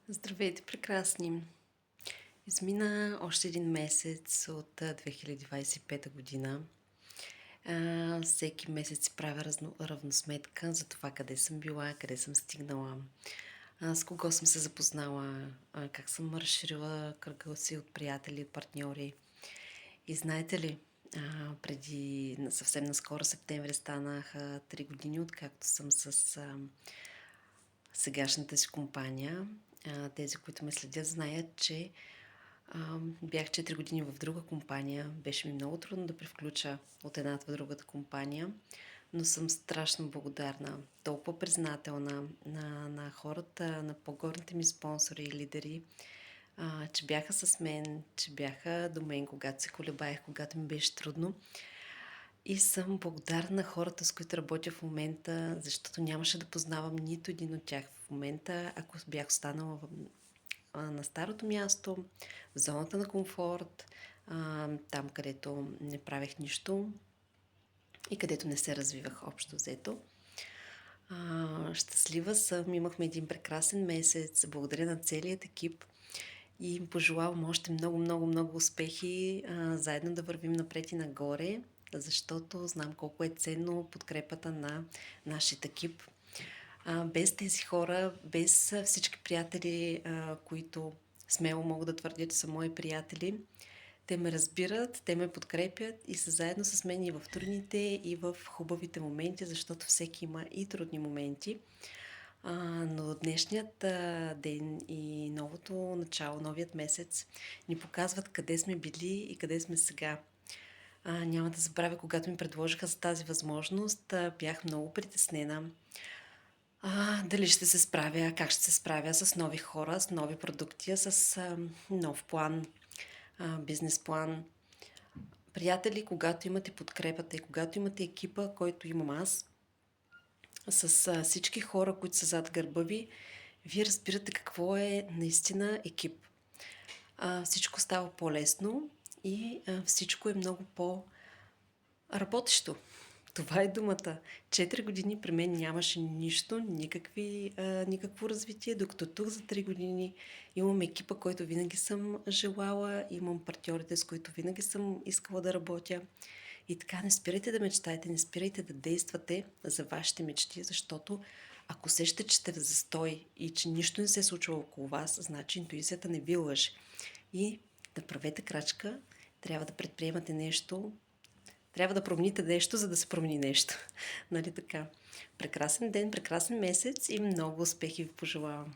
Здравейте, прекрасни! Измина още един месец от 2025 година. Всеки месец си правя равносметка за това къде съм била, къде съм стигнала, с кого съм се запознала, как съм разширила кръга си от приятели, партньори. И знаете ли, преди съвсем наскоро, септември, станаха 3 години, откакто съм с сегашната си компания. Тези, които ме следят, знаят, че бях 4 години в друга компания. Беше ми много трудно да превключа от едната в другата компания, но съм страшно благодарна, толкова признателна на хората, на по-горните ми спонсори и лидери, че бяха с мен, че бяха до мен, когато се колебаех, когато ми беше трудно. И съм благодарна на хората, с които работя в момента, защото нямаше да познавам нито един от тях в момента, ако бях останала на старото място, в зоната на комфорт, там където не правех нищо и където не се развивах общо взето. Щастлива съм, имахме един прекрасен месец, благодаря на целият екип и им пожелавам още много, много, много успехи, заедно да вървим напред и нагоре, защото знам колко е ценно подкрепата на нашия екип. Без тези хора, без всички приятели, които смело мога да твърдя, че са мои приятели, те ме разбират, те ме подкрепят и са заедно с мен и в трудните, и в хубавите моменти, защото всеки има и трудни моменти. Но днешният ден и новото начало, новият месец ни показват къде сме били и къде сме сега. Няма да забравя, когато ми предложиха за тази възможност, бях много притеснена. Дали ще се справя, как ще се справя с нови хора, с нови продукти, с нов план, бизнес план. Приятели, когато имате подкрепата и когато имате екипа, който имам аз, с всички хора, които са зад гърба ви, вие разбирате какво е наистина екип. Всичко става по-лесно и всичко е много по-работещо. Това е думата. 4 години при мен нямаше нищо, никакво развитие, докато тук за 3 години имам екипа, който винаги съм желала, имам партньорите, с които винаги съм искала да работя. И така, не спирайте да мечтаете, не спирайте да действате за вашите мечти, защото ако сещате, че сте в застой и че нищо не се случва около вас, значи интуицията не ви лъже. И да правете крачка, трябва да предприемате нещо, трябва да промените нещо, за да се промени нещо. Нали така? Прекрасен ден, прекрасен месец и много успехи ви пожелавам!